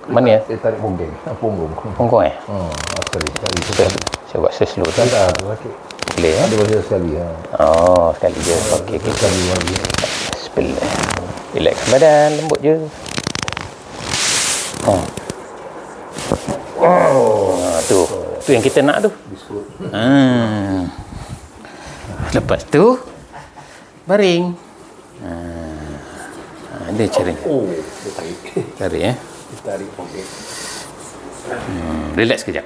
Mana ya? Dia tarik punggung. Punggung eh? Sekali. Saya buat slow tu. Tak ada sakit. Boleh ya? Ada masa sekali. Oh, sekali je. Okey. Sekali lagi. Bismillah. Relax badan, lembut je. Tu yang kita nak tu. Lepas tu baring. Ada cara. Dia tarik. Tarik ya. Dia tarik punggung. Relax kejap.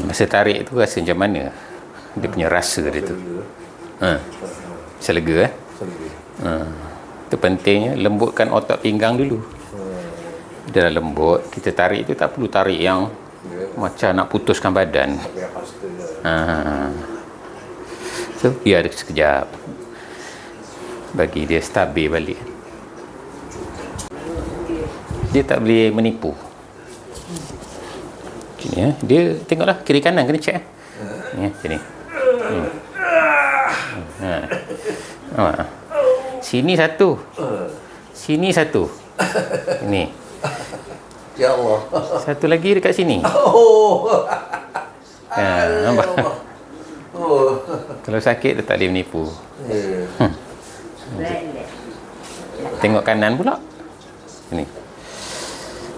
Masa tarik tu rasa macam mana? Dia punya rasa dia tu. Bisa lega Itu pentingnya lembutkan otot pinggang dulu. Dia dah lembut, kita tarik tu tak perlu tarik yang macam nak putuskan badan. So biar dia sekejap, bagi dia stabil balik. Dia tak boleh menipu. Macam ni dia tengoklah kiri kanan kena check ni macam ni. Sini satu, sini satu, ini Ya Allah. satu lagi dekat sini. Nampak? Kalau sakit dia tak boleh menipu. Tengok kanan pula. Ini.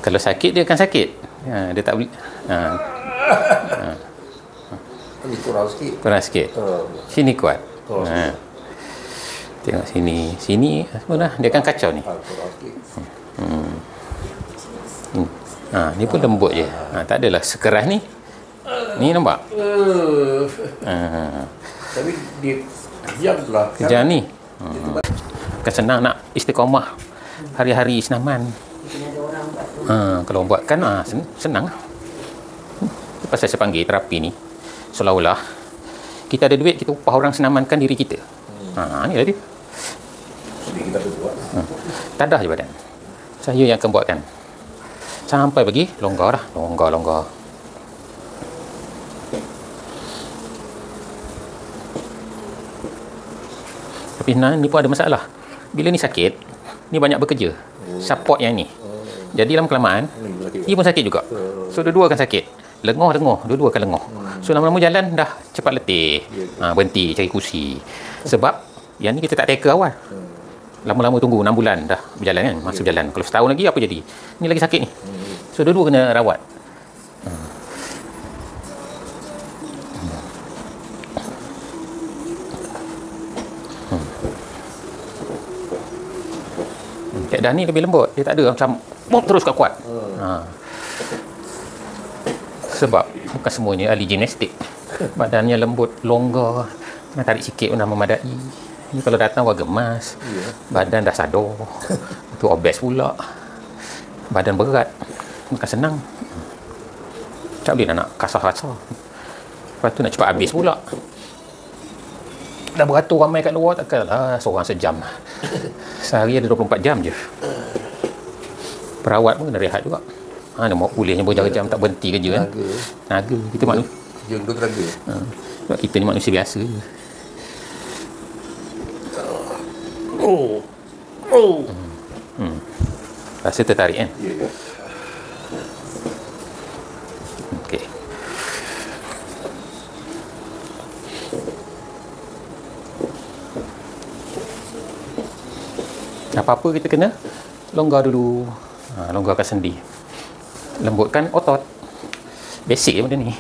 Kalau sakit dia akan sakit. Dia tak boleh. Ini kurang sikit. Kurang sikit. Sini kuat. Tengok sini. Sini sebenarnya dia akan kacau ni. Kurang sikit. Ni pun lembut je. Tak adalah sekeras ni. Ni nampak? Tapi dia diam lah. Kejam ni. Kan senang nak istiqamah hari-hari senaman. Kalau buat kan senang. Pasal saya panggil terapi ni seolah-olah kita ada duit, kita upah orang senamankan diri kita. Ni lah dia. Jadi kita buat. Tadah je badan. Saya yang akan buatkan sampai bagi longgar lah. Longgar. Tapi ni pun ada masalah. Bila ni sakit, ni banyak bekerja. Support yang ni. Jadi dalam kelamaan, dia pun sakit juga. So dua-dua akan sakit. Lengoh, dua-dua akan lengoh. So lama-lama jalan dah cepat letih. Berhenti cari kursi. Sebab yang ni kita tak teka awal. Lama-lama tunggu 6 bulan dah berjalan kan. Masa berjalan. Kalau setahun lagi apa jadi? Ni lagi sakit ni. So dua-dua kena rawat. Dah ni lebih lembut. Dia tak ada macam terus kuat. Sebab bukan semuanya ahli gimnastik. Badannya lembut, longgar. Nak tarik sikit pun dah memadai. Ni kalau datang warga emas. Badan dah sadar. Tu obes pula. Badan berat. Bukan senang. Tak boleh nak kasar-kasar. Lepas tu nak cepat habis pula. Dah beratur ramai kat luar, takkanlah seorang sejam. Sehari ada 24 jam je. Perawat pun kena rehat juga. Dia mau pulihnya berjam-jam, tak berhenti kerja kan. Naga. Kita manusia. Yang tu tenaga. Sebab kita ni manusia biasa je. Rasa tertarik kan? Ya. Okey. Apa-apa kita kena longgar dulu. Longgarkan sendi. Lembutkan otot. Basic je benda ni.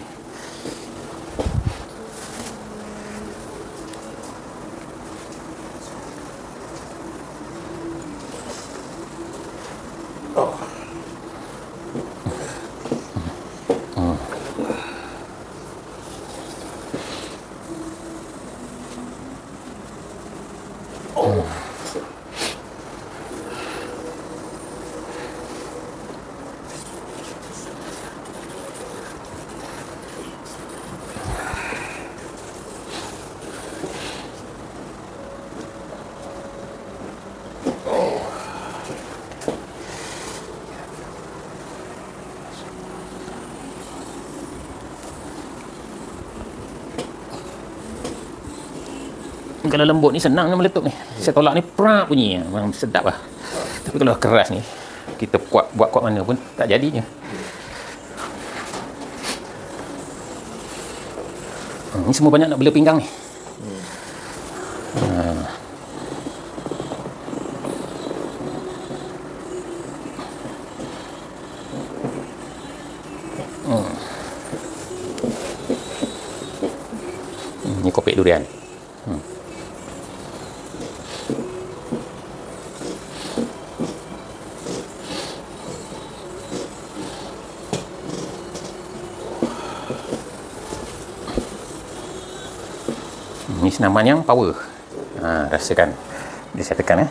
Kalau lembut ni senang nak meletup ni. Saya tolak ni prak bunyi. Memang sedap lah. Tapi kalau keras ni, kita buat kuat mana pun tak jadinya. Ni semua banyak nak bela pinggang ni. Ni kopek durian. Ni senaman yang power. Rasakan. Jadi saya tekan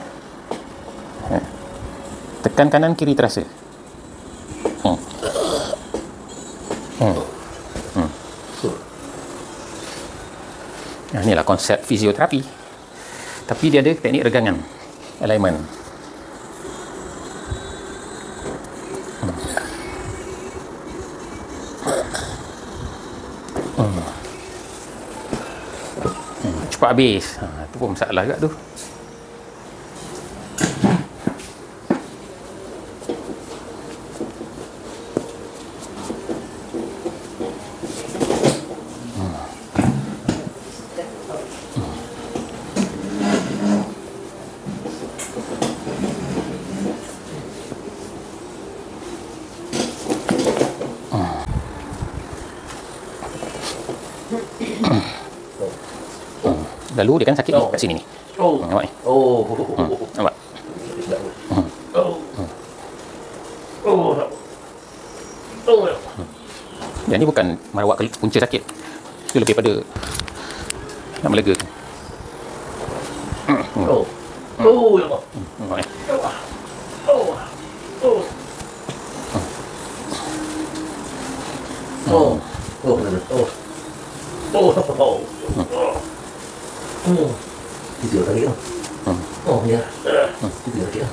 tekan kanan kiri terasa. Inilah konsep fisioterapi. Tapi dia ada teknik regangan, alignment. Cepat habis. Itu pun masalah juga tu. Lalu dia kan sakit ni kat sini ni. Nampak ni? Nampak? Yang ni bukan merawat punca sakit. Itu lebih pada nak melegakan. Nampak ni? Tidur tadi kan? Oh ya. Tidur tadi kan?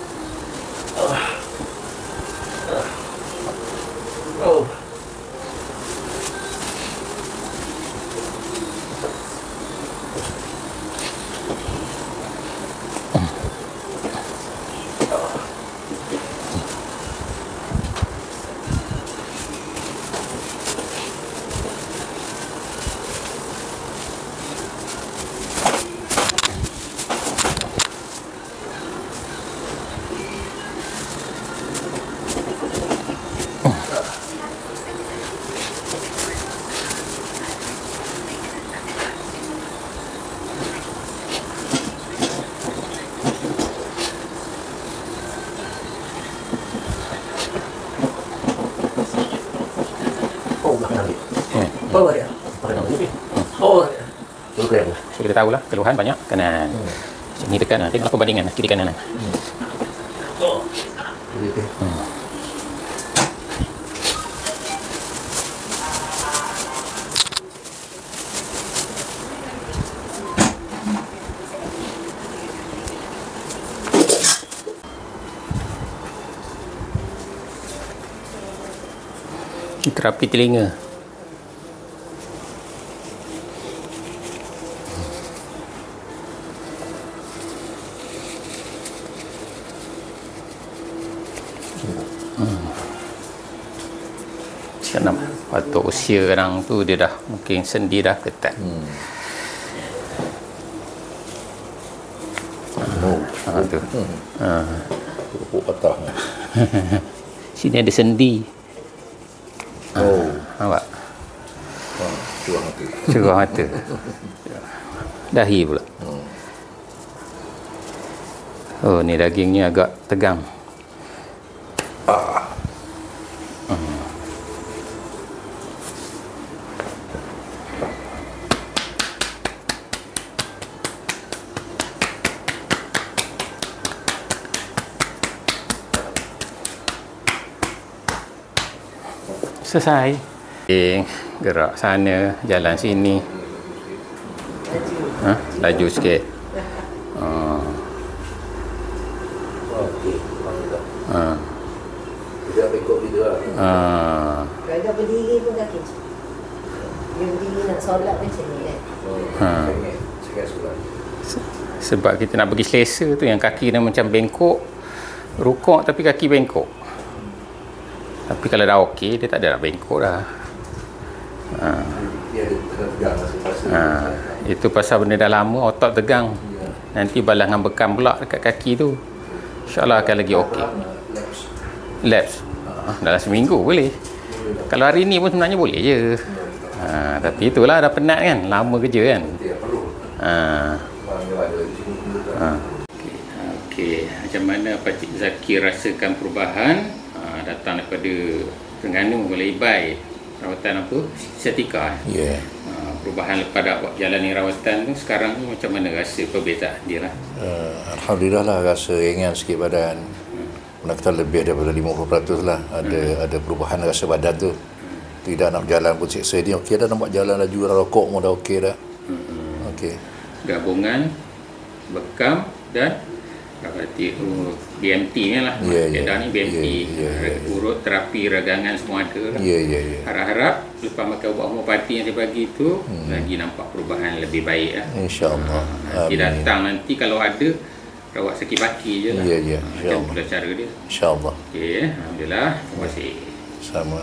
So kita tahulah keluhan banyak kanan. Sini tekan, tengoklah perbandingan kiri kanan. Terapi telinga. Patut usia orang tu dia dah mungkin sendi dah ketat. Tu. Pupuk patah. Sini ada sendi. Nampak? Curah mata. Curah mata. Dahi pula. Oh, ni dagingnya agak tegang. Selesai. Gerak sana, jalan sini. Laju sikit. Dia bengkok gitu lah. Kalau berdiri pun kaki. Dia berdiri nak solat macam ni kan. Sangat solat. Sebab kita nak bagi selesa tu, yang kaki dia macam bengkok, rukuk tapi kaki bengkok. Tapi kalau dah okey, dia tak ada dah bengkok dah. Itu pasal benda dah lama, otot tegang. Nanti balangan bekam pula dekat kaki tu. InsyaAllah akan lagi okey. Lapse. Dalam seminggu boleh. Kalau hari ni pun sebenarnya boleh je. Tapi itulah dah penat kan, lama kerja kan. Okey, macam mana Pakcik Zaki rasakan perubahan datang daripada Terengganu ke Ibai, rawatan apa? Setika. Ya. Perubahan lepas dah jalani rawatan tu, sekarang ni macam mana rasa perbezaan dia lah? Alhamdulillah lah, rasa ringan sikit badan. Kata lebih daripada 50% lah. Ada perubahan rasa badan tu. Tidak nak berjalan pun seksa ni okey dah, nampak jalan laju, dah rokok pun dah okey dah. Okey. Gabungan bekam dan berarti BMT ni lah. Keadaan ni BMT. Urut, terapi, ragangan semua ada lah. Harap-harap lepas makan ubat homopati yang saya bagi tu lagi nampak perubahan lebih baik lah. InsyaAllah. Nanti datang nanti kalau ada rawat sakit baki je lah. InsyaAllah. Macam cara dia. InsyaAllah. Okey, Alhamdulillah. Terima kasih. Sama.